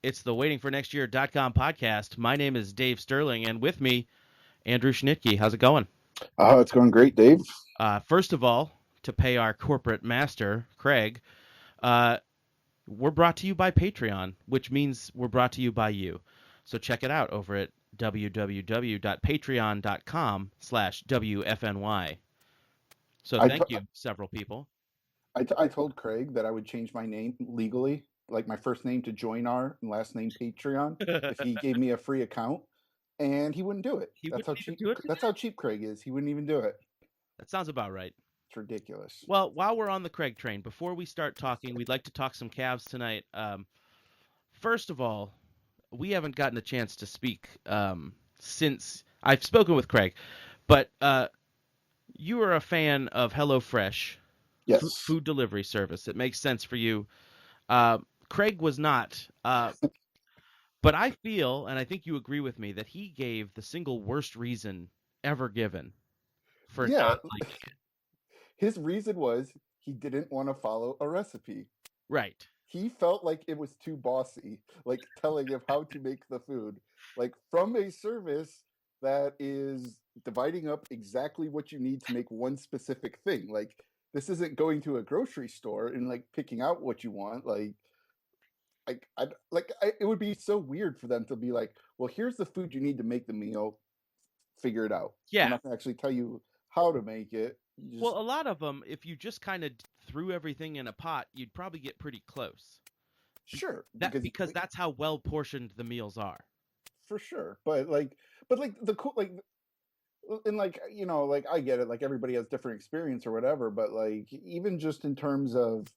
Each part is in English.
It's the waitingfornextyear.com podcast. My name is Dave Sterling, and with me, Andrew Schnitkey. How's it going? It's going great, Dave. First of all, to pay our corporate master, Craig, uh, we're brought to you by Patreon, which means we're brought to you by you. So check it out over at www.patreon.com/WFNY. So I, t- thank you, several people. I told Craig that I would change my name legally, like my first name to Joinar and last name Patreon, if he gave me a free account, and he wouldn't do it. He That's wouldn't how even cheap. do it. That's how cheap Craig is. He wouldn't even do it. That sounds about right. It's ridiculous. Well, while we're on the Craig train, before we start talking, we'd like to talk some Cavs tonight. First of all, we haven't gotten a chance to speak since I've spoken with Craig, but you are a fan of HelloFresh, Yes. food delivery service. It makes sense for you. Craig was not, but I feel, and I think you agree with me, that he gave the single worst reason ever given for Yeah. not liking it. His reason was he didn't want to follow a recipe. Right. He felt like it was too bossy, like telling him how to make the food, like from a service that is dividing up exactly what you need to make one specific thing. Like this isn't going to a grocery store and like picking out what you want. It would be so weird for them to be like, well, here's the food you need to make the meal. Figure it out. We're Yeah. not going to actually tell you how to make it. You Well, just a lot of them, if you just kind of threw everything in a pot, you'd probably get pretty close. sure Because that's how well portioned the meals are. for sure, but the cool and like I get it, like everybody has different experience or whatever, but like even just in terms of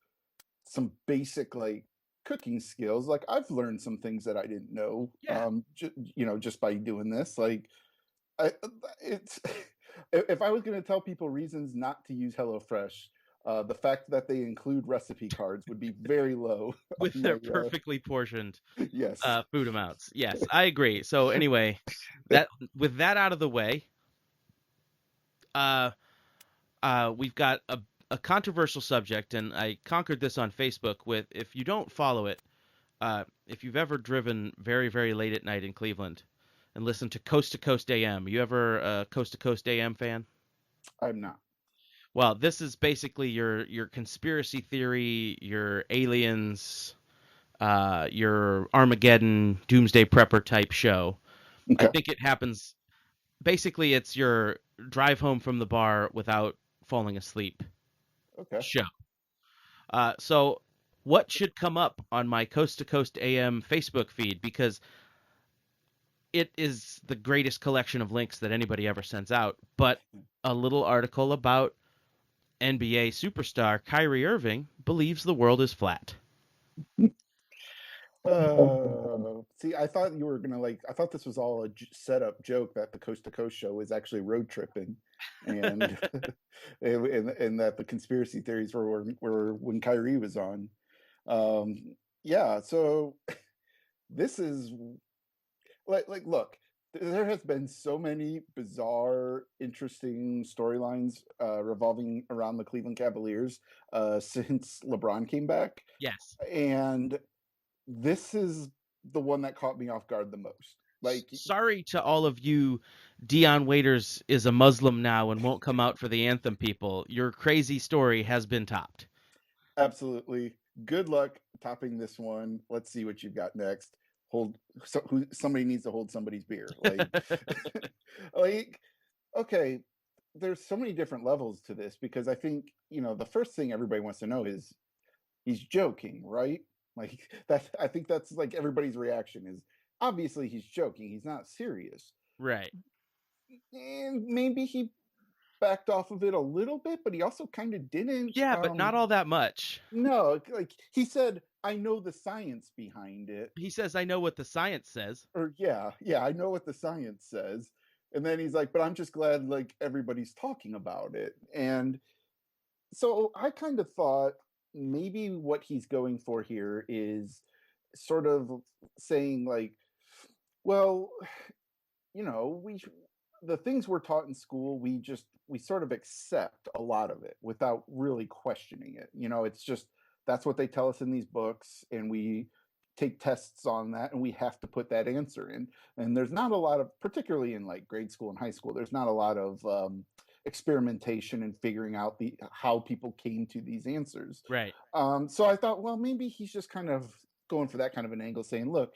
some basic like cooking skills, like I've learned some things that I didn't know, Yeah. just by doing this. Like I it's if I was going to tell people reasons not to use HelloFresh, the fact that they include recipe cards would be very low With on their my perfectly portioned yes. food amounts. Yes, I agree. So anyway, that with that out of the way, uh, we've got a controversial subject, and I conquered this on Facebook with if you don't follow it, if you've ever driven very, very late at night in Cleveland and listened to Coast AM, you ever a Coast to Coast AM fan? I'm not. Well, this is basically your conspiracy theory, your aliens, your Armageddon Doomsday Prepper type show. I Okay. think it happens. Basically, it's your drive home from the bar without falling asleep Okay. show. So, what should come up on my Coast to Coast AM Facebook feed? Because it is the greatest collection of links that anybody ever sends out. But a little article about NBA superstar Kyrie Irving believes the world is flat. See, I thought you were gonna like. I thought this was all a setup joke that the Coast to Coast show is actually road tripping, and and that the conspiracy theories were when Kyrie was on. Yeah, so this is look, there has been so many bizarre, interesting storylines revolving around the Cleveland Cavaliers since LeBron came back, Yes. and this is the one that caught me off guard the most. Like, Sorry to all of you. Dion Waiters is a Muslim now and won't come out for the anthem people. Your crazy story has been topped. absolutely. Good luck topping this one. Let's see what you've got next. Somebody needs to hold somebody's beer. Like, like, okay, there's so many different levels to this because I think the first thing everybody wants to know is he's joking, right? Like that. I think that's like everybody's reaction is obviously he's joking. He's not serious, Right. and maybe he backed off of it a little bit, but he also kind of didn't. Yeah, but not all that much. No, like he said, I know the science behind it, He says, I know what the science says. or yeah, I know what the science says, and then he's like, but I'm just glad like everybody's talking about it, and so I kind of thought maybe what he's going for here is sort of saying like, well, we the things we're taught in school, we sort of accept a lot of it without really questioning it. It's just that's what they tell us in these books, and take tests on that, and we have to put that answer in. And there's not a lot of, particularly in like grade school and high school, there's not a lot of experimentation and figuring out the how people came to these answers. Right. So I thought, well, maybe he's just kind of going for that kind of an angle, saying, look,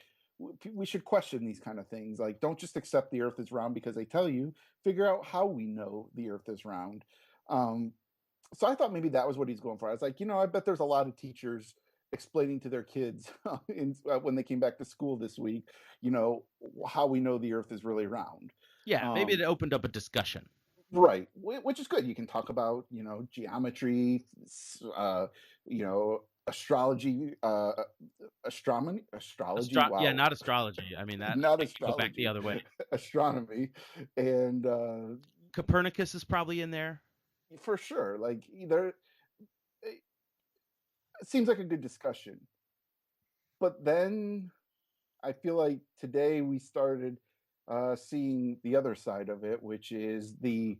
we should question these kind of things. Like, don't just accept the Earth is round because they tell you. Figure out how we know the Earth is round. Um, so I thought maybe that was what he's going for. I was like, I bet there's a lot of teachers explaining to their kids when they came back to school this week, how we know the Earth is really round. Yeah, maybe it opened up a discussion. Right, which is good. You can talk about, geometry, astrology, astrology. Yeah, Wow, not astrology. I mean, that not you go back the astrology, other way. astronomy, and Copernicus is probably in there. for sure. Like either it seems like a good discussion, but then I feel like today we started seeing the other side of it, which is the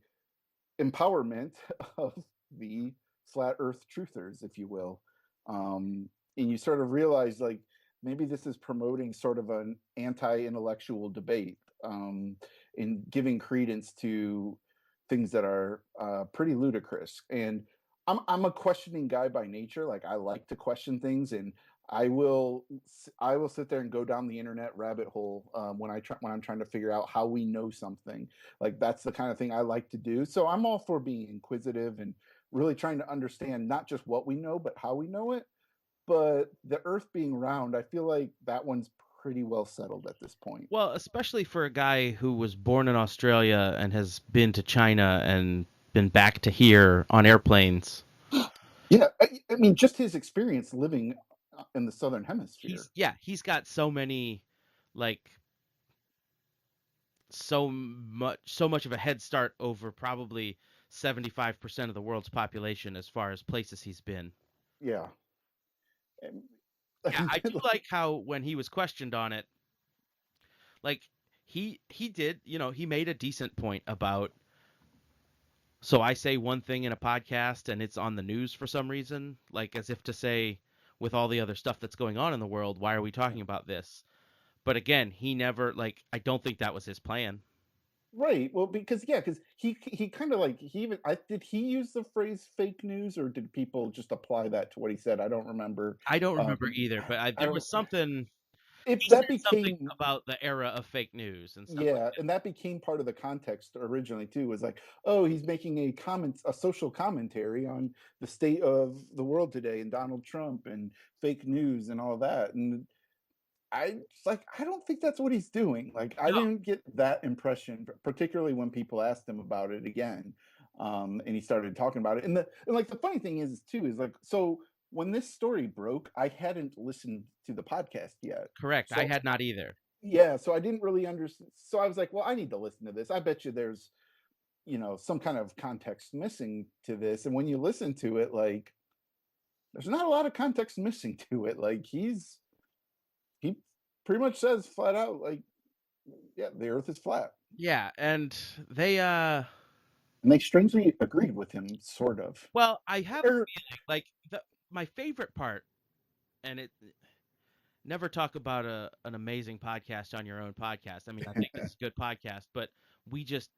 empowerment of the flat earth truthers, if you will. And you sort of realize like maybe this is promoting sort of an anti-intellectual debate, in giving credence to things that are pretty ludicrous. And I'm a questioning guy by nature. Like I like to question things, and I will sit there and go down the internet rabbit hole when I'm trying to figure out how we know something. Like that's the kind of thing I like to do. So I'm all for being inquisitive and really trying to understand not just what we know, but how we know it. But the Earth being round, I feel like that one's pretty well settled at this point. Well, especially for a guy who was born in Australia and has been to China and been back to here on airplanes. Yeah, I mean, just his experience living in the southern hemisphere. He's got so many, like, so much of a head start over probably 75% of the world's population as far as places he's been. Yeah. And, Yeah, I do like how when he was questioned on it, like he did, he made a decent point about, so I say one thing in a podcast and it's on the news for some reason, like as if to say, with all the other stuff that's going on in the world, why are we talking about this? But again, he never, like, I don't think that was his plan. Right. Well, because he kind of like he even did he use the phrase fake news, or did people just apply that to what he said? I don't remember. I don't remember either, but I there don't. was something. If He said that something became about the era of fake news and stuff like Yeah, and that became part of the context originally too. Was like, oh, he's making a social commentary on the state of the world today, and Donald Trump and fake news and all that. And I don't think that's what he's doing. Like, I that. didn't get that impression, particularly when people asked him about it again, and he started talking about it. And like the funny thing is too is like, so when this story broke, I hadn't listened to the podcast yet. Correct. I So had not either. yeah, so I didn't really understand. So I was like, well, I need to listen to this. I bet you there's some kind of context missing to this. And when you listen to it, like, there's not a lot of context missing to it. Like he pretty much says flat out, like, yeah, the Earth is flat, Yeah, and they and they strangely agreed with him, sort of. well, I have a Or feeling like my favorite part, and it never talk about an amazing podcast on your own podcast. I mean, I think this is a good podcast, but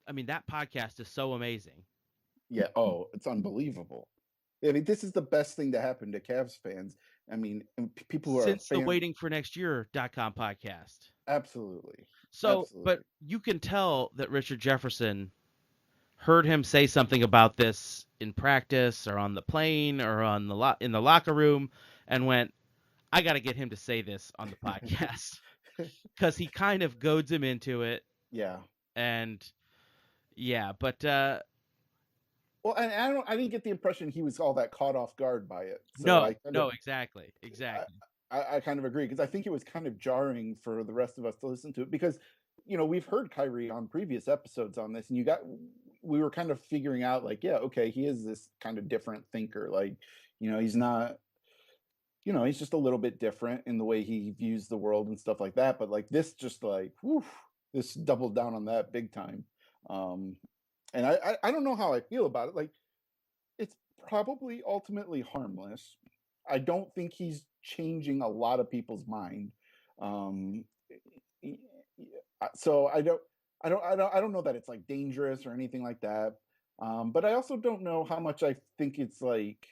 I mean, that podcast is so amazing. yeah, oh, it's unbelievable. I mean, this is the best thing to happen to Cavs fans. I mean, and people who are Since the fan, Waiting for Next Year.com podcast. absolutely, So, but absolutely. you can tell that Richard Jefferson heard him say something about this in practice or on the plane or on in the locker room and went, I got to get him to say this on the podcast because he kind of goads him into it. Yeah. And yeah, but Well, and I didn't get the impression he was all that caught off guard by it. So no, no, exactly. I kind of agree, because I think it was kind of jarring for the rest of us to listen to it, because we've heard Kyrie on previous episodes on this, and we were kind of figuring out like, yeah, okay, he is this kind of different thinker. Like, he's not, he's just a little bit different in the way he views the world and stuff like that. But like this, just like, whew, this doubled down on that big time. Um, and I don't know how I feel about it. Like, it's probably ultimately harmless. I don't think he's changing a lot of people's mind. Um, so I don't know that it's like dangerous or anything like that. But I also don't know how much I think it's like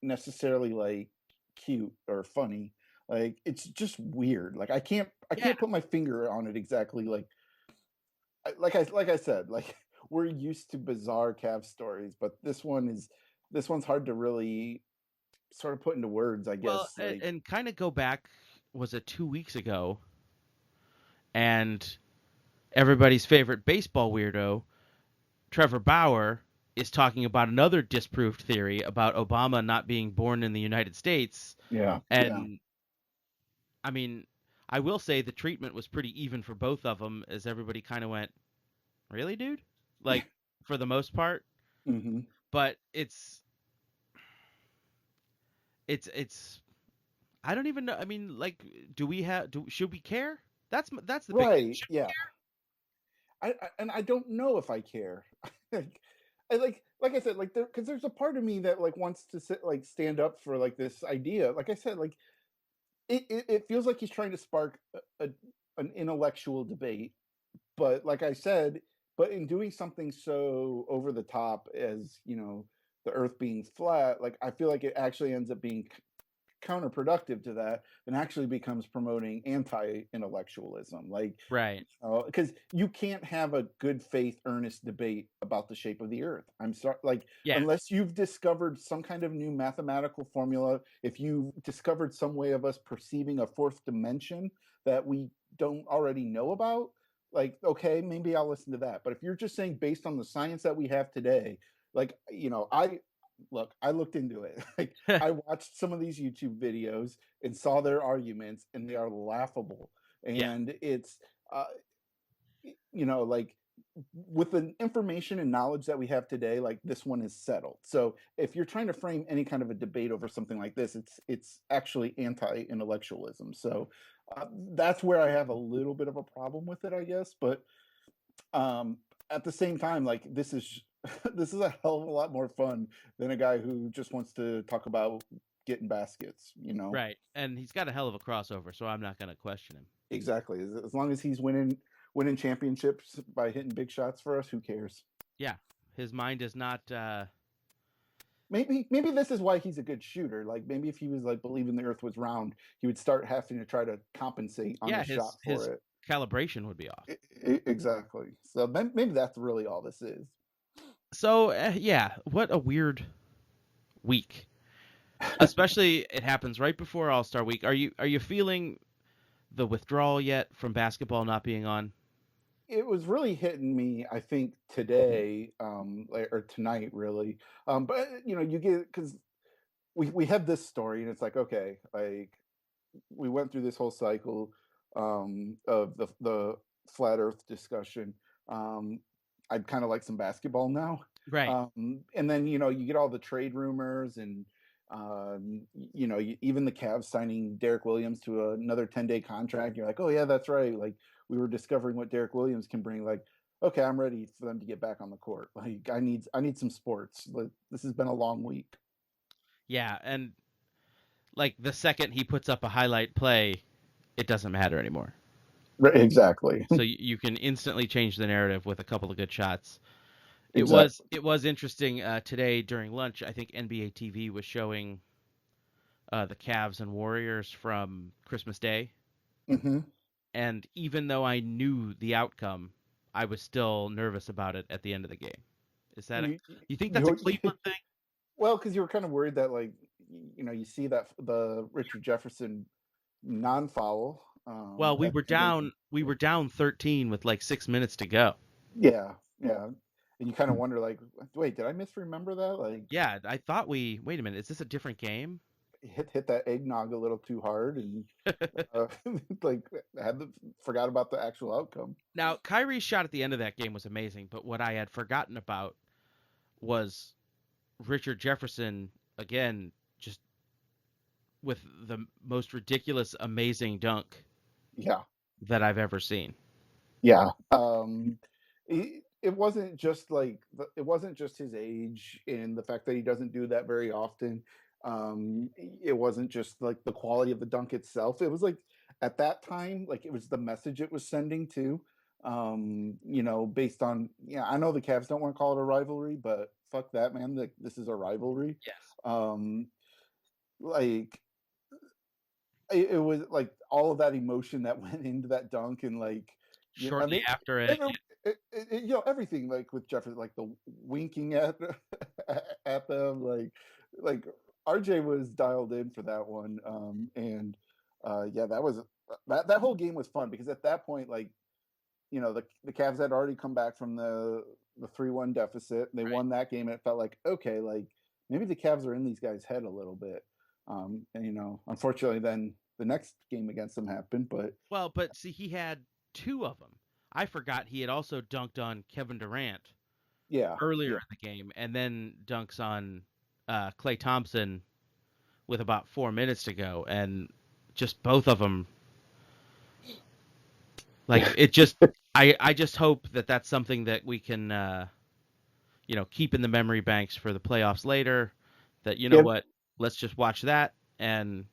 necessarily like cute or funny. Like it's just weird. Like I Yeah. can't put my finger on it exactly. Like I said, like we're used to bizarre Cav stories, but this one's hard to really sort of put into words, I Well, guess. Like and kind of go back, was it 2 weeks ago? And everybody's favorite baseball weirdo, Trevor Bauer, is talking about another disproved theory about Obama not being born in the United States. yeah, yeah, And I mean, I will say the treatment was pretty even for both of them, as everybody kind of went, "Really, dude?" Like for the most part. hmm But it's I don't even know. I mean, like, should we care? That's the big thing. right, yeah. And I don't know if I care. I like I said, like because there's a part of me that like wants to sit like stand up for like this idea. Like I said, like it feels like he's trying to spark an intellectual debate, but like I said, but in doing something so over the top as the Earth being flat, like I feel like it actually ends up being counterproductive to that and actually becomes promoting anti-intellectualism. Like Right. because you can't have a good faith earnest debate about the shape of the earth. I'm sorry, like Yeah. unless you've discovered some kind of new mathematical formula, if you've discovered some way of us perceiving a fourth dimension that we don't already know about, like okay, maybe I'll listen to that. But if you're just saying based on the science that we have today, like I looked into it. Like I watched some of these YouTube videos and saw their arguments, and they are laughable. Yeah. And it's uh, like with the information and knowledge that we have today, like this one is settled. So if you're trying to frame any kind of a debate over something like this, it's actually anti-intellectualism. So that's where I have a little bit of a problem with it, I guess. But um, at the same time, like this is this is a hell of a lot more fun than a guy who just wants to talk about getting baskets. Right. And he's got a hell of a crossover, so I'm not going to question him. Exactly. As long as he's winning championships by hitting big shots for us, who cares? Yeah. His mind is not Maybe this is why he's a good shooter. Like maybe if he was like believing the earth was round, he would start having to try to compensate on yeah, his shot his for it. calibration would be off. Exactly. So maybe that's really all this is. So, yeah, what a weird week. Especially it happens right before All-Star week. Are you feeling the withdrawal yet from basketball not being on? It was really hitting me, I think, today, or tonight, really. But you get because we had this story, and it's like, okay, like we went through this whole cycle of the flat Earth discussion. Um, I'd kind of like some basketball now, Right. and then you get all the trade rumors and. Even the Cavs signing Derek Williams to another 10-day contract. You're like, oh yeah, that's right. Like we were discovering what Derek Williams can bring. Like, okay, I'm ready for them to get back on the court. Like I need some sports. Like, this has been a long week. Yeah, and like the second he puts up a highlight play, it doesn't matter anymore. Right, exactly. So you can instantly change the narrative with a couple of good shots. It was Exactly. it was interesting today during lunch. I think NBA TV was showing the Cavs and Warriors from Christmas Day, hmm and even though I knew the outcome, I was still nervous about it at the end of the game. Is that You you think that's a you Cleveland thing? well, because you were kind of worried that like you see that the Richard Jefferson non-foul Well, at the end of we were down 13 with like 6 minutes to go. yeah, and you kind of wonder like, wait, did I misremember that? Like Yeah, I thought wait a minute, is this a different game? hit that eggnog a little too hard and uh, like forgot about the actual outcome. Now, Kyrie's shot at the end of that game was amazing, but what I had forgotten about was Richard Jefferson again, just with the most ridiculous, amazing dunk Yeah, that I've ever seen. yeah. It wasn't just like it wasn't just his age and the fact that he doesn't do that very often. It wasn't just like the quality of the dunk itself. It was like at that time, like it was the message it was sending too. Based on I know the Cavs don't want to call it a rivalry, but fuck that, man. Like this is a rivalry. Yes. Um, like it was like all of that emotion that went into that dunk, and like I Shortly mean, after it, everything like with Jefferson, like the winking at at them, like RJ was dialed in for that one, and yeah, that whole game was fun because at that point, like the Cavs had already come back from the 3-1 deficit. They won that game, and it felt like okay, like maybe the Cavs are in these guys' head a little bit. And unfortunately, then the next game against them happened. but see, he had two of them. I forgot he had also dunked on Kevin Durant Yeah, earlier yeah, in the game, and then dunks on Klay Thompson with about 4 minutes to go, and just both of them, like it just. I just hope that that's something that we can keep in the memory banks for the playoffs later. That yeah. what, let's just watch that and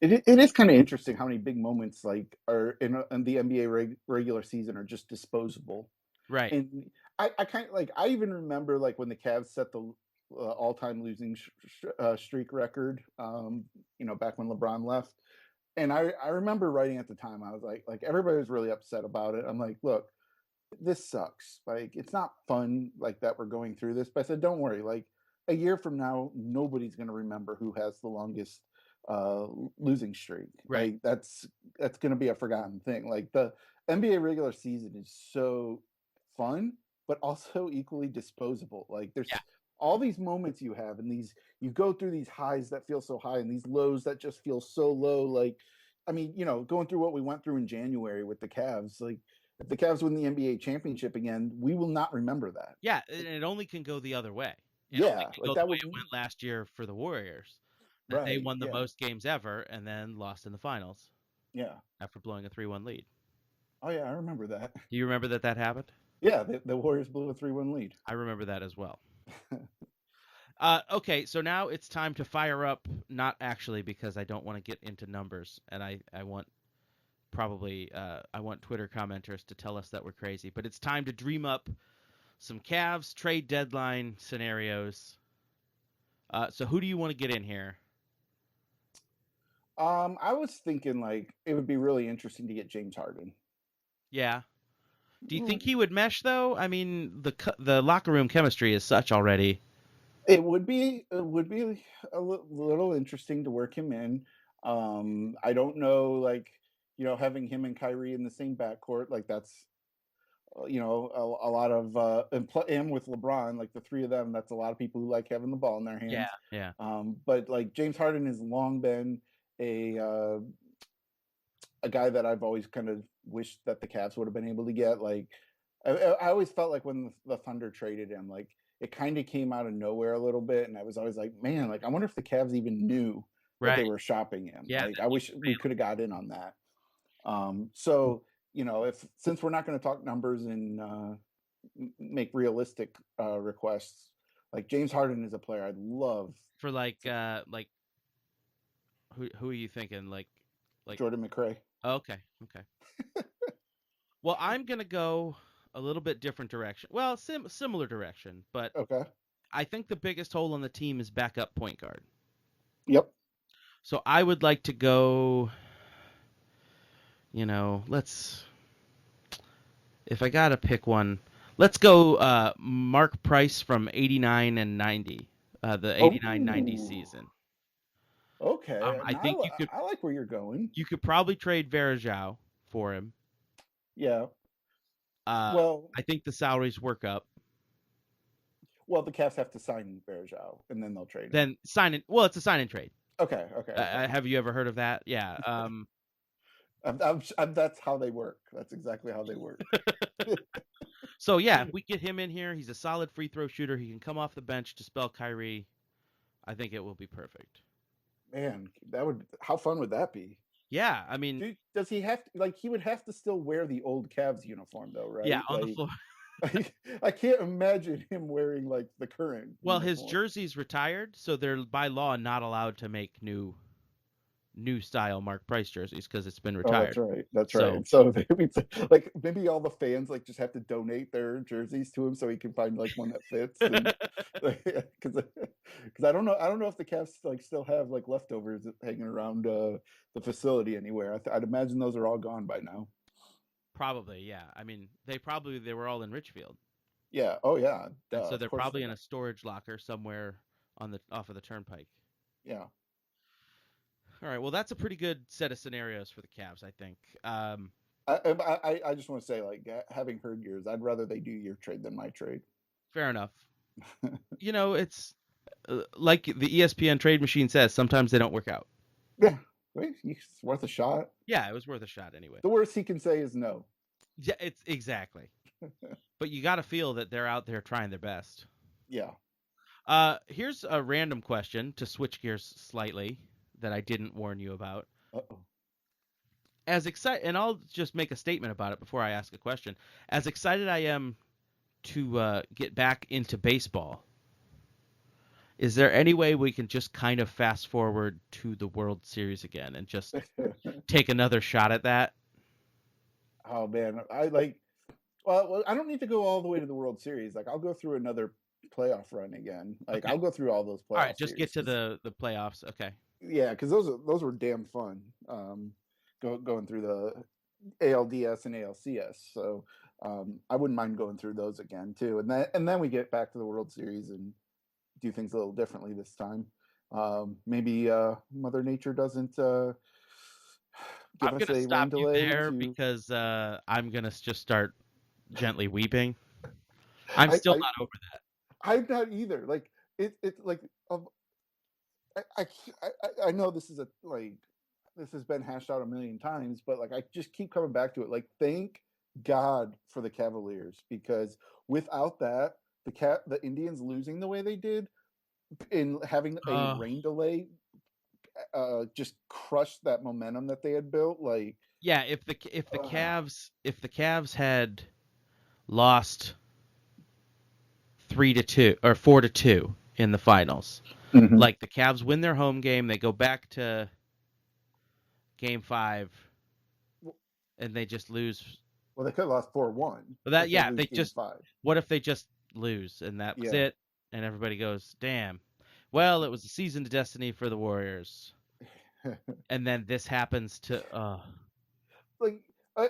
It is kind of interesting how many big moments like are in the NBA regular season are just disposable. right. And I kind of like I even remember like when the Cavs set the all-time losing streak record. Back when LeBron left, and I remember writing at the time. I was like everybody was really upset about it. I'm like, look, this sucks. Like it's not fun like that we're going through this. But I said, don't worry. Like a year from now, nobody's going to remember who has the longest uh losing streak. Right. Like that's going to be a forgotten thing. Like the NBA regular season is so fun, but also equally disposable. Like Yeah. there's all these moments you have, and you go through these highs that feel so high and these lows that just feel so low. Like I mean, going through what we went through in January with the Cavs, like if the Cavs win the NBA championship again, we will not remember that. Yeah, and it only can go the other way. It only Yeah, can like go the that way would it went last year for the Warriors, that they right. won the Yeah, most games ever and then lost in the finals yeah. after blowing a 3-1 lead. Oh yeah, I remember that. Do you remember that happened? Yeah, the Warriors blew a 3-1 lead. I remember that as well. Okay, so now it's time to fire up. Not actually, because I don't want to get into numbers, and I want probably I want Twitter commenters to tell us that we're crazy. But it's time to dream up some Cavs trade deadline scenarios. So who do you want to get in here? I was thinking like it would be really interesting to get James Harden. Yeah. Do you think Mm, he would mesh though? I mean, the locker room chemistry is such already. it would be a little interesting to work him in. I don't know, like having him and Kyrie in the same backcourt, like that's a lot of and with LeBron, like the three of them, that's a lot of people who like having the ball in their Yeah, hands. yeah. But like James Harden has long been a uh, a guy that I've always kind of wished that the Cavs would have been able to get. Like I always felt like when the Thunder traded him, like it kind of came out of nowhere a little bit, and I was always like, man, like I wonder if the Cavs even knew that Right. they were shopping him. Yeah, Like I wish we could have got in on that. So if since we're not going to talk numbers and make realistic requests, like James Harden is a player I'd love. for like who are you thinking? Like Jordan McRae. okay, okay. Well, I'm gonna go a little bit different direction. Well, similar direction, but Okay. I think the biggest hole on the team is backup point guard. Yep. So I would like to go. Let's. If I gotta pick one, let's go Mark Price from '89 and '90, the '89-90 Oh. season. Okay. I think Now I like where you're going. you could probably trade Verajao for him. Yeah. Uh, Well, I think the salaries work up. the Cavs have to sign Bergeau, and then they'll trade him. Then sign it. Well, it's a sign and trade. Okay. Okay. Okay. Have you ever heard of that? Yeah. That's how they work. That's exactly how they work. So yeah, if we get him in here, he's a solid free throw shooter. He can come off the bench to spell Kyrie. I think it will be perfect. Man, that would how fun would that be? Yeah, I mean, Does he have to, like he would have to still wear the old Cavs uniform though, yeah, right? on the floor. I can't imagine him wearing like the current Well, his uniform. jersey's retired, so they're by law not allowed to make new style Mark Price jerseys because it's been Oh, that's retired. right. That's right. So And so like maybe all the fans like just have to donate their jerseys to him so he can find like one that fits. And because I don't know if the Cavs like still have like leftovers hanging around the facility anywhere. I'd imagine those are all gone by now. probably, yeah. I mean, they were all in Richfield, Yeah. Oh yeah. and Duh, so of they're course they probably in are. a storage locker somewhere on the off of the turnpike. Yeah. All right, well, that's a pretty good set of scenarios for the Cavs, I think. I just want to say, like, having heard yours, I'd rather they do your trade than my trade. Fair enough. It's like the ESPN trade machine says, sometimes they don't work out. Yeah, it's worth a shot. Yeah, it was worth a shot anyway. The worst he can say is no. Yeah, it's exactly. But you got to feel that they're out there trying their best. Yeah. Here's a random question to switch gears slightly that I didn't warn you about. Uh-oh. As excited, and I'll just make a statement about it before I ask a question. As excited I am to get back into baseball, is there any way we can just kind of fast forward to the World Series again and just take another shot at that? Oh man, I like. Well, I don't need to go all the way to the World Series. Like, I'll go through another playoff run again. Like, Okay. I'll go through all those All right, playoff just get series. to the playoffs. Okay. Yeah, because those were damn fun. Going through the ALDS and ALCS. So I wouldn't mind going through those again too. And then we get back to the World Series and do things a little differently this time. Maybe Mother Nature doesn't give I'm us gonna a rain stop you delay there to. because I'm gonna just start gently weeping. I'm I, still I not over that. I'm not either. Like it's like I, I know this is a like this has been hashed out a million times, but like I just keep coming back to it. Like, thank God for the Cavaliers, because without that, the Indians losing the way they did in having a Uh, rain delay just crushed that momentum that they had built. Like, yeah, if the Cavs had lost 3-2 or 4-2 in the finals, mhm. like the Cavs win their home game, they go back to Game 5, and they just lose. Well, they could have lost 4-1 But that if they yeah, lose they Game just Five. what if they just lose and that was Yeah, it, and everybody goes, damn. Well, it was a season to destiny for the Warriors, and then this happens to. like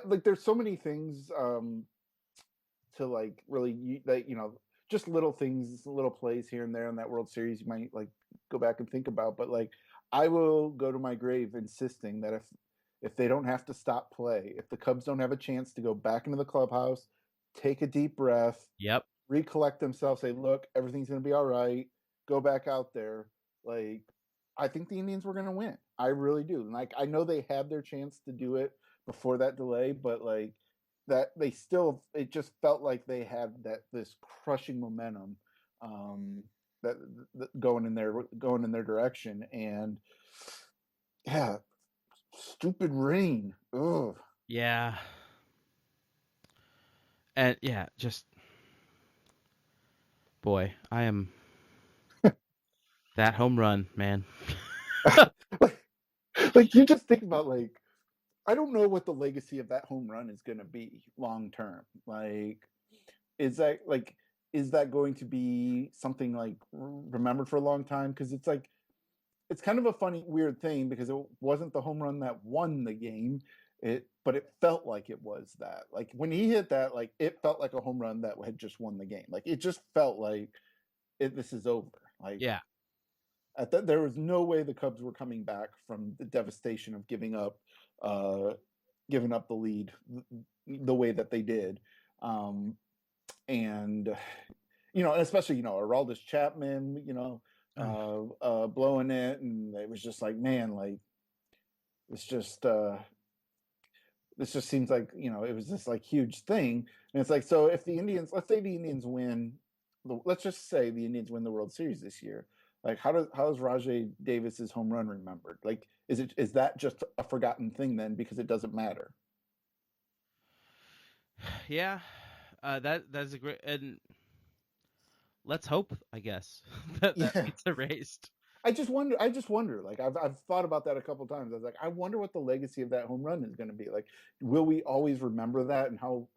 like there's so many things to like really that just little things, little plays here and there in that World Series you might like go back and think about. But like, I will go to my grave insisting that if they don't have to stop play, if the Cubs don't have a chance to go back into the clubhouse, take a deep breath, Yep. recollect themselves, say, look, everything's going to be all right, go back out there. Like, I think the Indians were going to win. I really do. And like, I know they had their chance to do it before that delay, but like that they still, it just felt like they had this crushing momentum um, that going in their direction. And yeah, stupid rain. Ugh. Yeah. And yeah, just boy, I am that home run, man. like, like you just think about like, I don't know what the legacy of that home run is going to be long term. Like, is that like, is that going to be something like remembered for a long time? Because it's like, it's kind of a funny, weird thing because it wasn't the home run that won the game. But it felt like it was that. Like, when he hit that, like it felt like a home run that had just won the game. Like, it just felt like this is over. Like, Yeah. there was no way the Cubs were coming back from the devastation of uh, giving up the lead the way that they did, and and especially Aroldis Chapman, blowing it, and it was just like, man, like it's just this just seems like it was this like huge thing, and it's like, so if the Indians, let's say the Indians win, let's just say the Indians win the World Series this year. Like, how is Rajay Davis's home run remembered? Like, is that just a forgotten thing then because it doesn't matter? Yeah. That's a great, and let's hope, I guess, that Yeah. gets erased. I just wonder. Like I've thought about that a couple times. I was like, I wonder what the legacy of that home run is going to be. Like, will we always remember that and how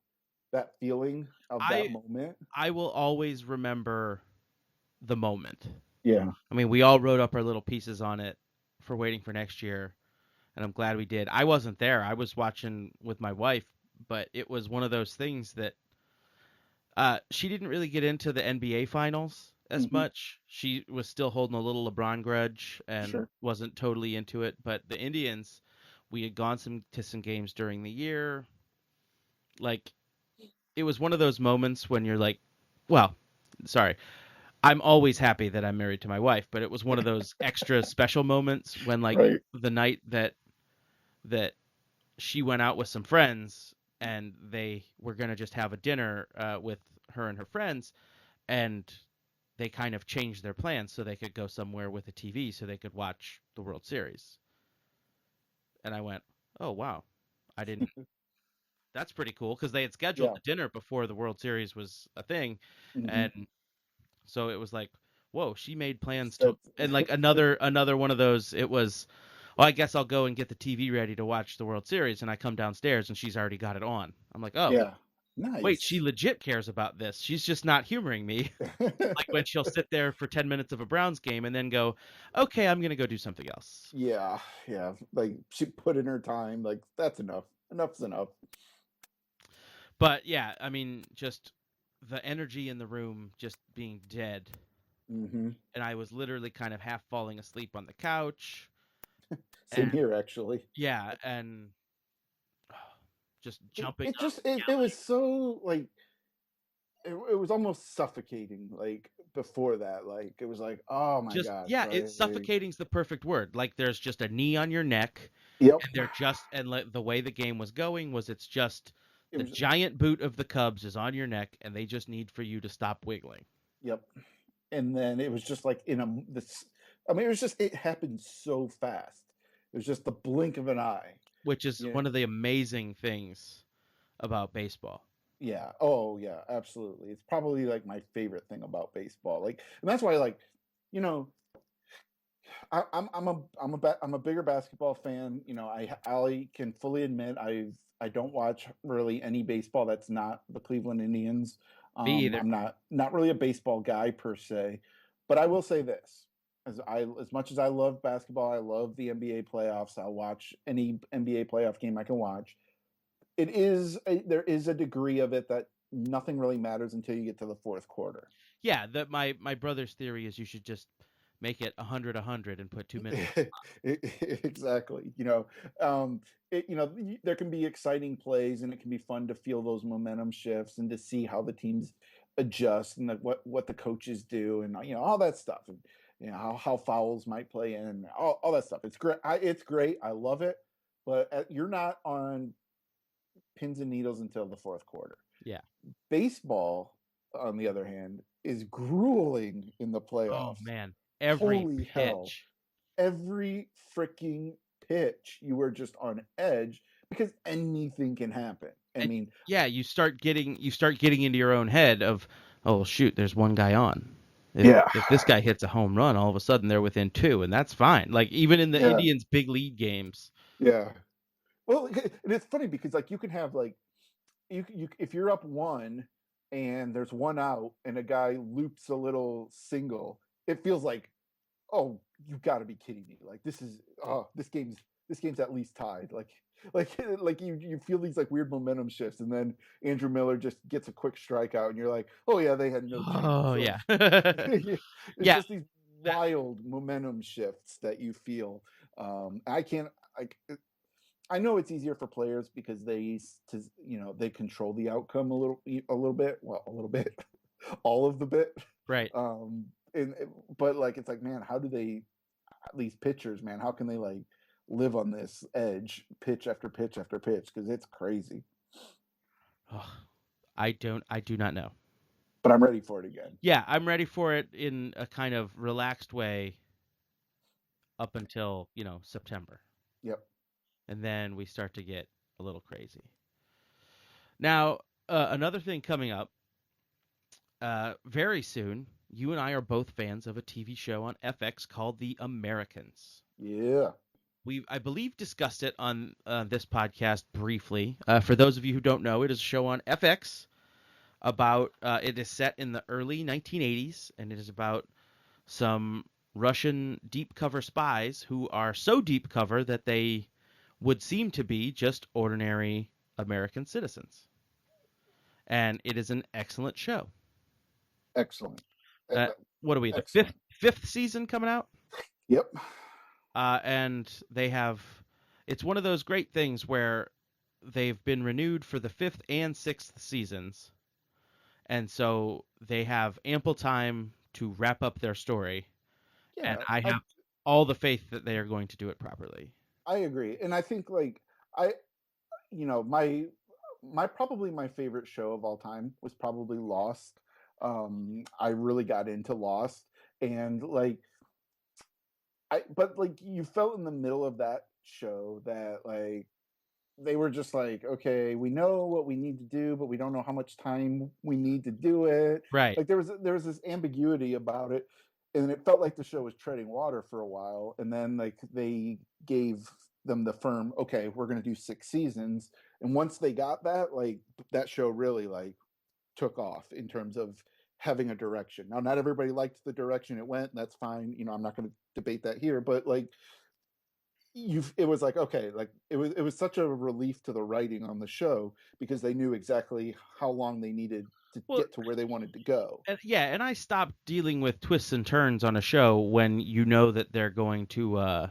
that feeling of that I moment? I will always remember the moment. Yeah. I mean, we all wrote up our little pieces on it for waiting for next year, and I'm glad we did. I wasn't there. I was watching with my wife, but it was one of those things that she didn't really get into the NBA finals as Hmm. much. She was still holding a little LeBron grudge and Sure. wasn't totally into it. But the Indians, we had gone to some games during the year. Like, it was one of those moments when you're like, well, sorry, I'm always happy that I'm married to my wife, but it was one of those extra special moments when, like, Right. the night that she went out with some friends and they were gonna just have a dinner with her and her friends, and they kind of changed their plans so they could go somewhere with a TV so they could watch the World Series. And I went, "Oh wow, I didn't." That's pretty cool because they had scheduled Yeah. the dinner before the World Series was a thing, Hmm. and so it was like, "Whoa, she made plans to." That's And like another one of those, it was, "Well, I guess I'll go and get the TV ready to watch the World Series," and I come downstairs and she's already got it on. I'm like, "Oh, yeah. wait, she Nice. legit cares about this. She's just not humoring me." Like when she'll sit there for 10 minutes of a Browns game and then go, "Okay, I'm going to go do something else." Yeah. Yeah. Like she put in her time. Like that's enough. Enough's enough. But yeah, I mean, just the energy in the room just being dead. Hmm. And I was literally kind of half falling asleep on the couch. Same And here, actually. yeah, and just jumping It up, just it was so like it was almost suffocating. Like before that, like it was like, oh my just gosh, yeah, like it's suffocating's the perfect word. Like there's just a knee on your neck, yep. and they're just and like the way the game was going was it's just It the was giant boot of the Cubs is on your neck, and they just need for you to stop wiggling. yep. And then it was just like in a this. I mean, it was just it happened so fast. It was just the blink of an eye. Which is Yeah. one of the amazing things about baseball. Yeah. Oh, yeah. Absolutely. It's probably like my favorite thing about baseball. Like, and that's why, like, you know, I'm a bigger basketball fan. You know, I can fully admit I don't watch really any baseball that's not the Cleveland Indians. Me either. I'm not really a baseball guy per se, but I will say this: as much as I love basketball, I love the NBA playoffs. I'll watch any NBA playoff game I can watch. There is a degree of it that nothing really matters until you get to the fourth quarter. Yeah, that my brother's theory is you should just make it 100 and put 2 minutes. Exactly. There can be exciting plays, and it can be fun to feel those momentum shifts and to see how the teams adjust and what the coaches do, and all that stuff, and how fouls might play in, all that stuff. It's great. It's great. I love it, but you're not on pins and needles until the fourth quarter. Yeah. Baseball, on the other hand, is grueling in the Oh playoffs. man, every Holy hell. pitch. Every freaking pitch, you were just on edge because anything can happen. I And mean, yeah, you start getting into your own head of, oh shoot, there's one guy on. If yeah, if this guy hits a home run, all of a sudden they're within two, and that's fine. Like even in the yeah, Indians' big lead games. yeah. Well, and it's funny because like you can have like you if you're up one and there's one out and a guy loops a little single, it feels like, oh, you got to be kidding me! Like this game's at least tied. Like you feel these like weird momentum shifts, and then Andrew Miller just gets a quick strikeout, and you're like, oh yeah, they had no chance. Oh Like yeah, it's yeah. just these That wild momentum shifts that you feel. I can't. I know it's easier for players because they control the outcome a little bit. Well, a little bit, all of the bit. right. Um, and but like it's like, man, how do they, these pitchers, man, how can they like live on this edge pitch after pitch after pitch, because it's crazy. Oh, I do not know. But I'm ready for it again. Yeah, I'm ready for it in a kind of relaxed way up until September, Yep. and then we start to get a little crazy. Now, another thing coming up very soon. You and I are both fans of a TV show on FX called The Americans. Yeah. I believe, discussed it on this podcast briefly. For those of you who don't know, it is a show on FX about. It is set in the early 1980s, and it is about some Russian deep cover spies who are so deep cover that they would seem to be just ordinary American citizens. And it is an excellent show. Excellent. Uh, what are we? The Excellent. fifth season coming out? Yep. And they have. It's one of those great things where they've been renewed for the fifth and sixth seasons, and so they have ample time to wrap up their story. And Yeah. I have all the faith that they are going to do it properly. I agree, and I think like I, my probably my favorite show of all time was probably Lost. I really got into Lost, and but like you felt in the middle of that show that like they were just like, okay, we know what we need to do, but we don't know how much time we need to do it. Right. Like there was this ambiguity about it, and it felt like the show was treading water for a while, and then like they gave them the firm, okay, we're going to do 6 seasons, and once they got that, like that show really like took off in terms of having a direction. Now, not everybody liked the direction it went, and that's fine. I'm not going to debate that here, but like it was like, okay, like it was such a relief to the writing on the show because they knew exactly how long they needed to get to where they wanted to go. And I stopped dealing with twists and turns on a show when you know that they're going to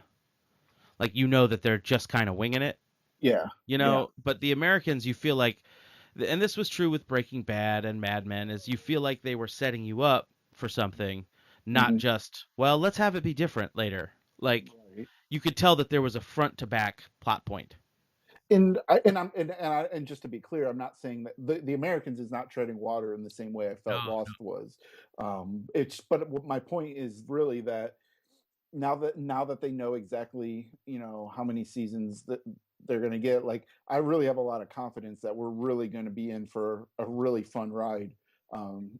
that they're just kind of winging it. Yeah. But the Americans, you feel like, and this was true with Breaking Bad and Mad Men, is you feel like they were setting you up for something, not just, well, let's have it be different later. Like you could tell that there was a front to back plot point. And just to be clear, I'm not saying that the Americans is not treading water in the same way I felt Lost was. But my point is really that now that they know exactly how many seasons that they're going to get, like I really have a lot of confidence that we're really going to be in for a really fun ride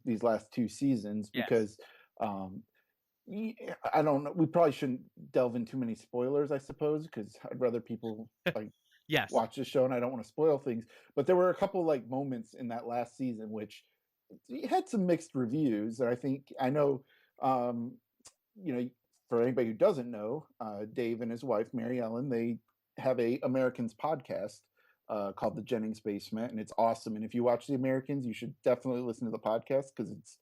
these last 2 seasons because I don't know. We probably shouldn't delve into too many spoilers, I suppose, because I'd rather people like watch the show, and I don't want to spoil things. But there were a couple like moments in that last season which had some mixed reviews. And I know, for anybody who doesn't know, Dave and his wife Mary Ellen, they have a Americans podcast called The Jennings Basement, and it's awesome. And if you watch The Americans, you should definitely listen to the podcast because it's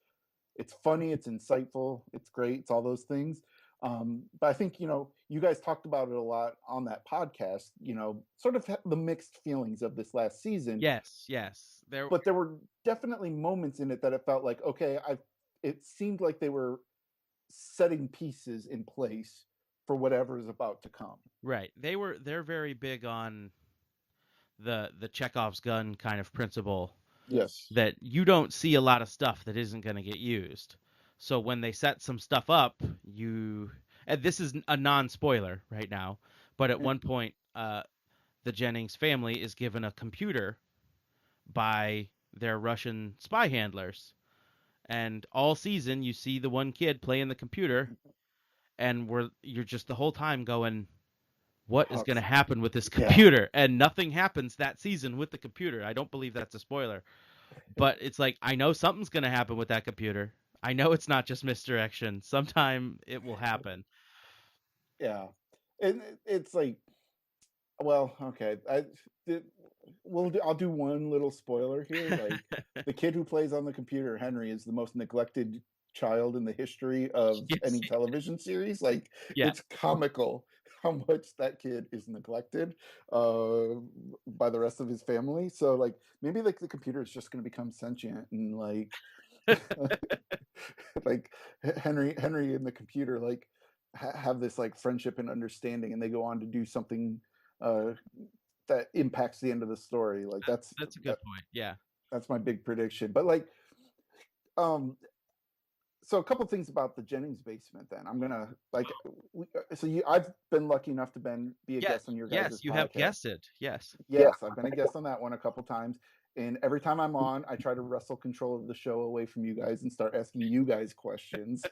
funny, it's insightful, it's great, it's all those things. But I think, you guys talked about it a lot on that podcast, sort of the mixed feelings of this last season. Yes. But there were definitely moments in it that it felt like, okay, it seemed like they were setting pieces in place for whatever is about to come. Right. They're very big on the Chekhov's gun kind of principle. Yes. That you don't see a lot of stuff that isn't going to get used. So when they set some stuff up, and this is a non-spoiler right now, but at one point, the Jennings family is given a computer by their Russian spy handlers. And all season, you see the one kid playing the computer, and you're just the whole time going, what is going to happen with this computer? Yeah. And nothing happens that season with the computer. I don't believe that's a spoiler. But it's like, I know something's going to happen with that computer. I know it's not just misdirection. Sometime it will happen. Yeah. And it's like, well, okay. I'll do one little spoiler here. Like the kid who plays on the computer, Henry, is the most neglected child in the history of any television series. Like it's comical how much that kid is neglected by the rest of his family. So like maybe like the computer is just going to become sentient and like like Henry and the computer like have this like friendship and understanding, and they go on to do something that impacts the end of the story. Like that's a good point. Yeah, that's my big prediction. But like so a couple things about the Jennings Basement. Then I'm gonna like. I've been lucky enough to be a guest on your guys' podcast. Yes, you have guessed it. Yes, I've been a guest on that one a couple times, And every time I'm on, I try to wrestle control of the show away from you guys and start asking you guys questions.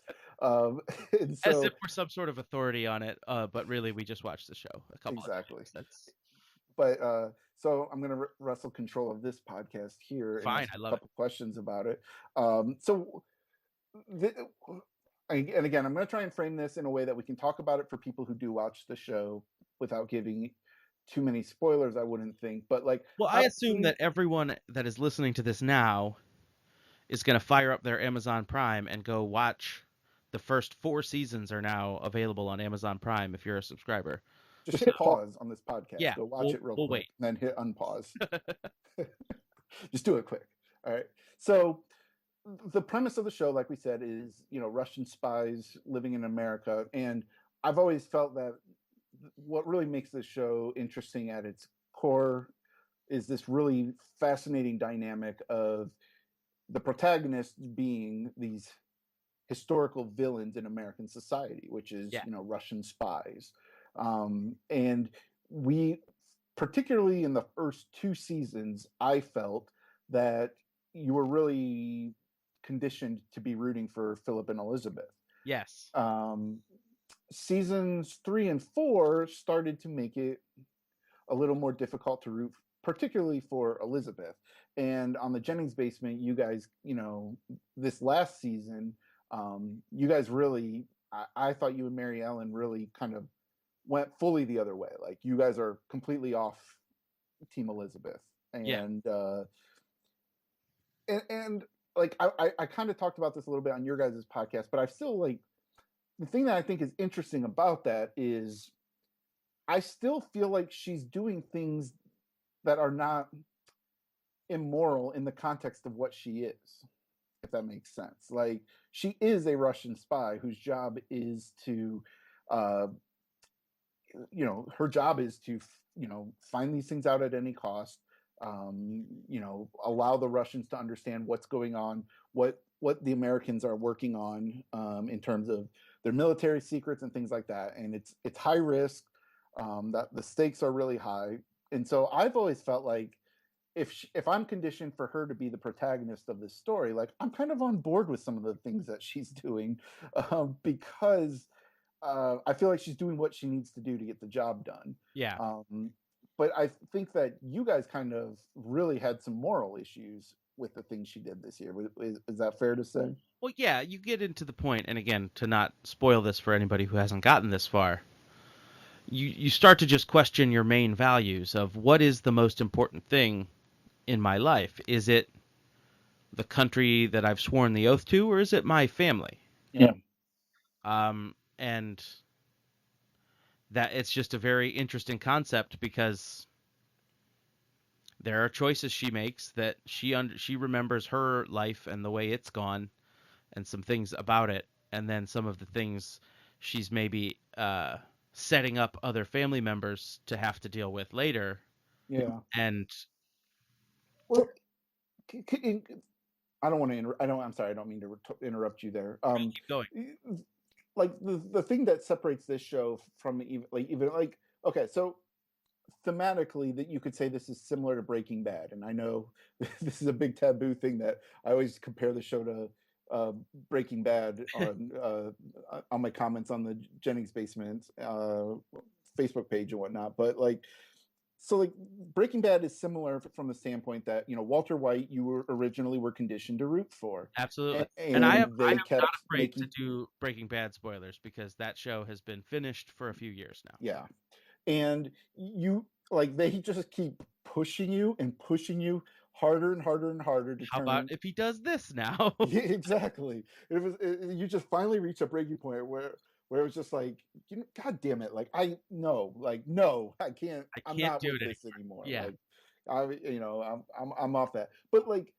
And As so if we're some sort of authority on it, but really we just watched the show a couple of exactly. times. That's But so I'm going to wrestle control of this podcast here and fine. ask I a love it. couple questions about it. So, and again, I'm going to try and frame this in a way that we can talk about it for people who do watch the show without giving too many spoilers, I wouldn't think. But like, Well, I assume that everyone that is listening to this now is going to fire up their Amazon Prime and go watch. The first 4 seasons are now available on Amazon Prime if you're a subscriber. just hit pause on this podcast. Yeah, Go watch it real we'll quick, wait. and then hit unpause. Just do it quick. All right. So the premise of the show, like we said, is Russian spies living in America, and I've always felt that what really makes this show interesting at its core is this really fascinating dynamic of the protagonists being these historical villains in American society, which is Russian spies, and we, particularly in the first 2 seasons, I felt that you were really conditioned to be rooting for Philip and Elizabeth. Yes. Seasons 3 and 4 started to make it a little more difficult to root, particularly for Elizabeth. And on the Jennings Basement, you guys, this last season, you guys really, I thought you and Mary Ellen really kind of went fully the other way. Like, you guys are completely off Team Elizabeth. And and like I kind of talked about this a little bit on your guys' podcast, but I still like, the thing that I think is interesting about that is I still feel like she's doing things that are not immoral in the context of what she is, if that makes sense. Like, she is a Russian spy whose job is to, her job is to, find these things out at any cost, allow the Russians to understand what's going on, what the Americans are working on, in terms of their military secrets and things like that. And it's high risk, that the stakes are really high. And so I've always felt like if I'm conditioned for her to be the protagonist of this story, like, I'm kind of on board with some of the things that she's doing, because I feel like she's doing what she needs to do to get the job done. Yeah. But I think that you guys kind of really had some moral issues with the things she did this year. Is that fair to say? Well, yeah, you get into the point, and again, to not spoil this for anybody who hasn't gotten this far, you start to just question your main values of what is the most important thing in my life. Is it the country that I've sworn the oath to, or is it my family? Yeah. And that it's just a very interesting concept because there are choices she makes that she remembers her life and the way it's gone and some things about it, and then some of the things she's maybe setting up other family members to have to deal with later. Yeah. And well, I don't want to. I'm sorry. I don't mean to interrupt you there. keep going. Like, the thing that separates this show from even like okay, so thematically, that you could say this is similar to Breaking Bad, and I know this is a big taboo thing that I always compare the show to Breaking Bad on my comments on the Jennings Basement Facebook page and whatnot. But like, so like, Breaking Bad is similar from the standpoint that Walter White, you originally were conditioned to root for. Absolutely. And I am they kept not afraid making to do Breaking Bad spoilers because that show has been finished for a few years now. Yeah. And you, like, they just keep pushing you and pushing you harder and harder and harder to How about if he does this now? Yeah, exactly. You just finally reached a breaking point where it was just like, God damn it, like, no, I can't, I'm not do with it this anymore. Yeah. Like, I'm off that. But like,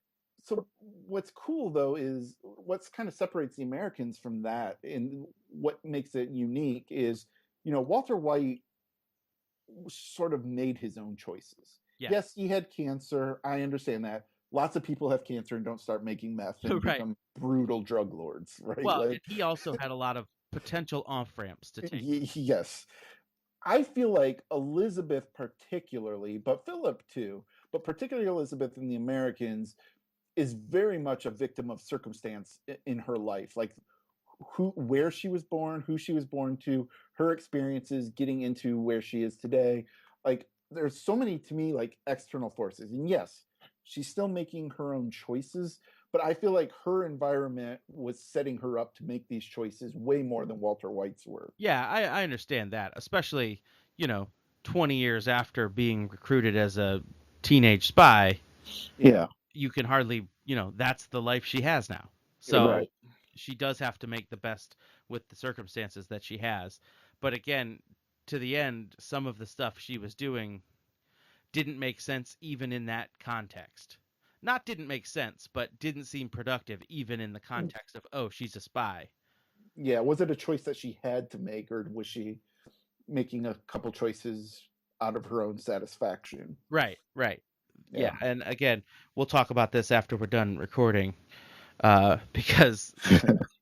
so what's cool though is what's kind of separates the Americans from that, and what makes it unique is, Walter White sort of made his own choices. Yes, he had cancer. I understand that. Lots of people have cancer and don't start making meth and become brutal drug lords, right? Well, and he also had a lot of potential off ramps to take. Yes. I feel like Elizabeth particularly, but Philip too, but particularly Elizabeth and the Americans is very much a victim of circumstance in her life. Like where she was born, who she was born to, her experiences getting into where she is today. Like there's so many to me like external forces. And yes, she's still making her own choices, but I feel like her environment was setting her up to make these choices way more than Walter White's were. Yeah, I understand that, especially, 20 years after being recruited as a teenage spy, Yeah. you can hardly, that's the life she has now. So Right. she does have to make the best with the circumstances that she has. But again, to the end, some of the stuff she was doing didn't make sense even in that context. Not didn't make sense, but didn't seem productive even in the context of, oh, she's a spy. Yeah. Was it a choice that she had to make, or was she making a couple choices out of her own satisfaction? Right, right. Yeah, Yeah. and again, we'll talk about this after we're done recording, because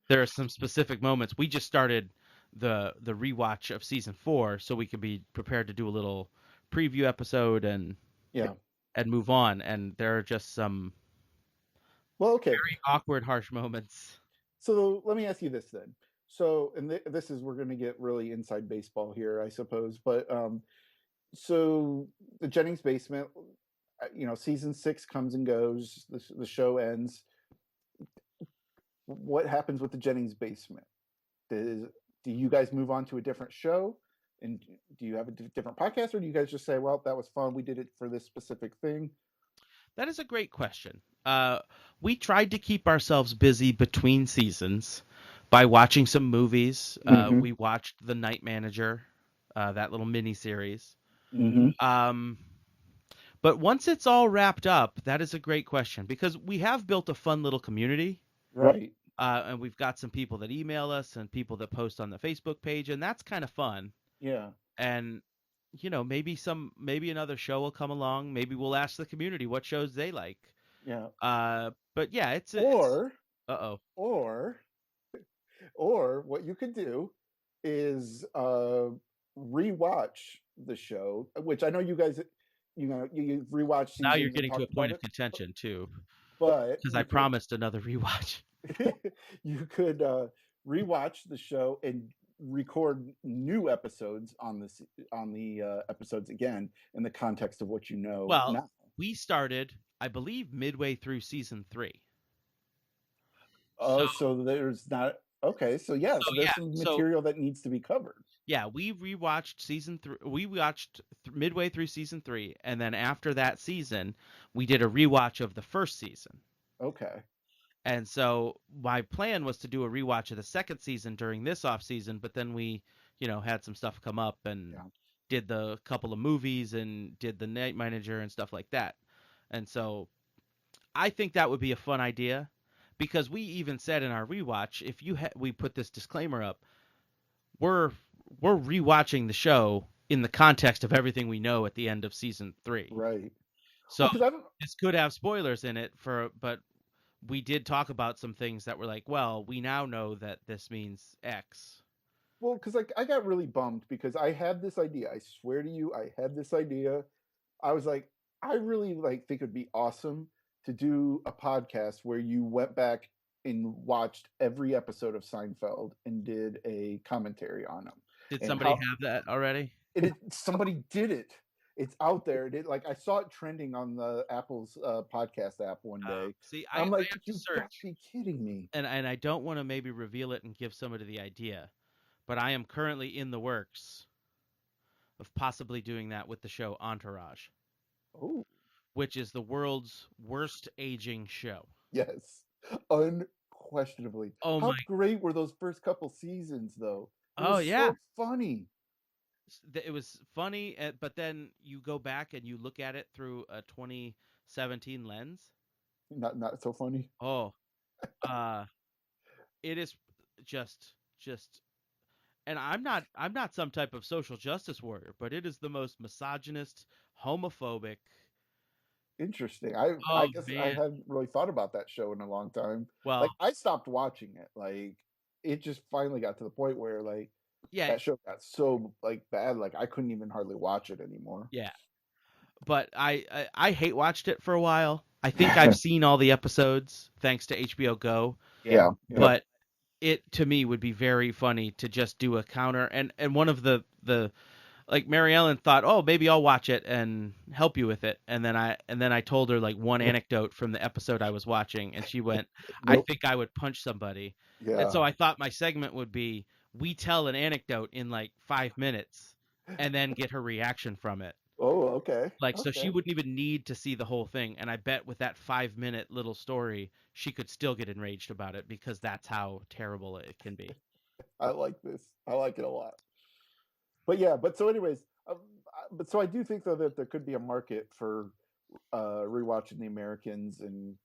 there are some specific moments. We just started the rewatch of season 4, so we could be prepared to do a little preview episode Yeah. and move on. And there are just some Well, okay. awkward, harsh moments. So let me ask you this then. So, and this is we're going to get really inside baseball here, I suppose. But so the Jennings basement, season 6 comes and goes. The show ends. What happens with the Jennings basement? Do you guys move on to a different show? And do you have a different podcast, or do you guys just say, "Well, that was fun. We did it for this specific thing"? That is a great question. We tried to keep ourselves busy between seasons by watching some movies. Mm-hmm. We watched The Night Manager, that little mini series. Mm-hmm. Um, but once it's all wrapped up, that is a great question because we have built a fun little community. Right. And we've got some people that email us and people that post on the Facebook page, and that's kind of fun. Yeah. And maybe another show will come along. Maybe we'll ask the community what shows they like. Yeah. But yeah, it's Or uh-oh. or or what you could do is rewatch the show, which I know you guys, you rewatch Now you're seasons and getting to a talked point about of it, contention too, but because I promised another rewatch. you could rewatch the show and record new episodes on the episodes again in the context of what you know Well, now. we started, I believe, midway through season 3. So Oh, so there's not okay. So yeah, so so yeah, there's some so material that needs to be covered. yeah, we rewatched season 3. We watched midway through season 3, and then after that season, we did a rewatch of the first season. Okay. And so my plan was to do a rewatch of the second season during this off season, but then we, had some stuff come up and Yeah. did the couple of movies and did the Night Manager and stuff like that. And so I think that would be a fun idea because we even said in our rewatch, if we put this disclaimer up, we're we're rewatching the show in the context of everything we know at the end of season 3. Right. So Well, because I don't. this could have spoilers in it but we did talk about some things that were like, well, we now know that this means X. Well, because like I got really bummed because I had this idea. I swear to you, I had this idea. I was like, I really like think it'd be awesome to do a podcast where you went back and watched every episode of Seinfeld and did a commentary on them Did and somebody how have that already? somebody did it. It's out there. Like I saw it trending on the Apple's podcast app one day. See, I I'm like, have to you got to search, be kidding me. and I don't want to maybe reveal it and give somebody the idea, but I am currently in the works of possibly doing that with the show Entourage, Oh, which is the world's worst aging show. yes, unquestionably. Oh How my! great were those first couple seasons, though? It Oh was yeah, so funny. it was funny, but then you go back and you look at it through a 2017 lens. Not so funny. Oh, uh, it is just and I'm not some type of social justice warrior, but it is the most misogynist, homophobic. Interesting. I Oh guess I man. hadn't really thought about that show in a long time. Well, Like I stopped watching it. Like it just finally got to the point where like Yeah, that show got so like bad, like I couldn't even hardly watch it anymore. yeah. But I hate watched it for a while. I think I've seen all the episodes thanks to HBO Go, Yeah, yeah. but it to me would be very funny to just do a counter and one of the like Mary Ellen thought, "Oh, maybe I'll watch it and help you with it." And then I told her like one anecdote from the episode I was watching and she went, "I Nope. think I would punch somebody." And Yeah. so I thought my segment would be we tell an anecdote in like 5 minutes and then get her reaction from it. Oh, okay. Like, so she Okay. wouldn't even need to see the whole thing. And I bet with that 5 minute little story, she could still get enraged about it because that's how terrible it can be. I like this. I like it a lot. But yeah, but so anyways, but so I do think though that there could be a market for rewatching the Americans, and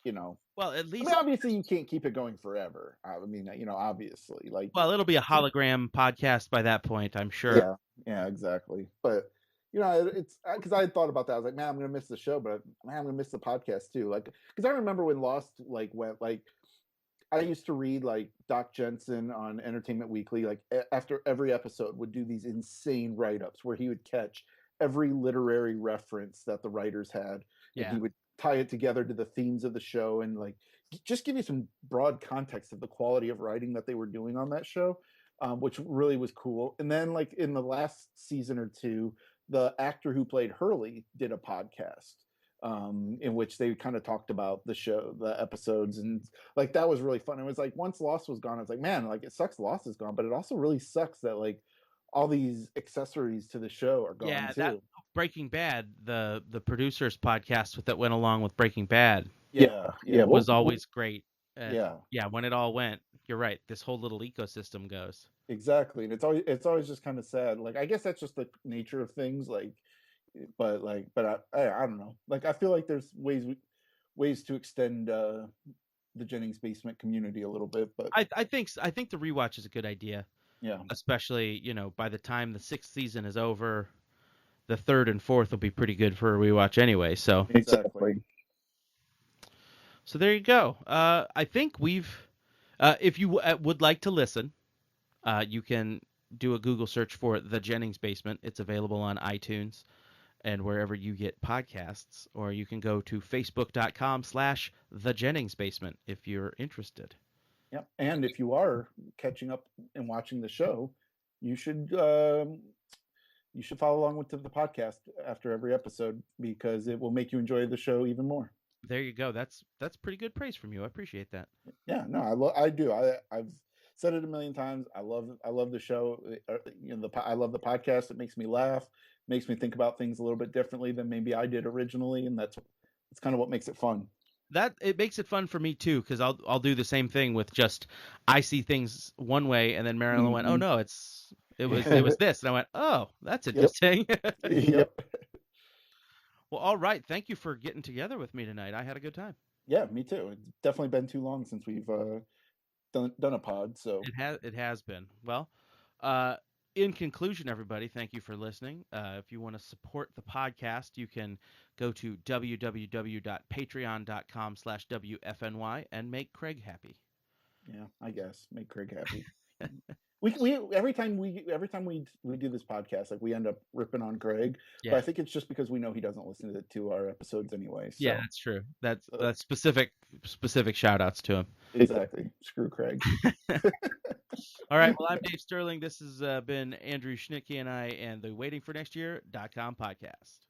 you know, Well, at I mean, least, obviously you can't keep it going forever. I mean, you know, obviously, like, well, it'll be a hologram podcast by that point, I'm sure. yeah, yeah, exactly. But you know, it's because I had thought about that. I was like, man, I'm gonna miss the show, but man, I'm gonna miss the podcast too. Like, because I remember when Lost like went like I used to read like Doc Jensen on Entertainment Weekly, like after every episode would do these insane write-ups where he would catch every literary reference that the writers had, and Yeah. he would tie it together to the themes of the show, and like just give you some broad context of the quality of writing that they were doing on that show, which really was cool. And then like in the last season or two, the actor who played Hurley did a podcast, in which they kind of talked about the show, the episodes, and like that was really fun. It was like once Lost was gone, I was like, man, like it sucks Lost is gone, but it also really sucks that like all these accessories to the show are gone Yeah, that too. Breaking Bad, the producers podcast that went along with Breaking Bad Yeah, yeah, was always great. yeah, Yeah, when it all went, you're right. This whole little ecosystem goes. exactly. And it's always just kind of sad. Like I guess that's just the nature of things. But I don't know. Like I feel like there's ways to extend the Jennings Basement community a little bit. But I think the rewatch is a good idea, yeah, especially by the time the sixth season is over, the third and fourth will be pretty good for a rewatch anyway. So exactly. so there you go. I think if you would like to listen, you can do a Google search for The Jennings Basement. It's available on iTunes and wherever you get podcasts, or you can go to facebook.com/The Jennings Basement if you're interested. Yeah, and if you are catching up and watching the show, you should follow along with the podcast after every episode because it will make you enjoy the show even more. There you go. That's pretty good praise from you. I appreciate that. Yeah, no, I do. I've said it a million times. I love the show. I love the podcast. It makes me laugh, makes me think about things a little bit differently than maybe I did originally, and that's kind of what makes it fun. That it makes it fun for me too, because I'll do the same thing with just I see things one way, and then Marilyn went, "Oh no, it was this," and I went, "Oh, that's Yep. interesting." Yep. Well, all right. Thank you for getting together with me tonight. I had a good time. Yeah, me too. It's definitely been too long since we've done a pod. So It has been. Well, uh, in conclusion, everybody, thank you for listening. If you want to support the podcast, you can go to www.patreon.com/WFNY and make Craig happy. yeah, I guess make Craig happy. We every time we do this podcast, like we end up ripping on Craig, but I Yeah. think it's just because we know he doesn't listen to our episodes anyway. So Yeah, that's true. That's specific shout outs to him. exactly, screw Craig. All right. Well, I'm Dave Sterling. This has been Andrew Schnitkey and I and the Waiting for Next Year.com podcast.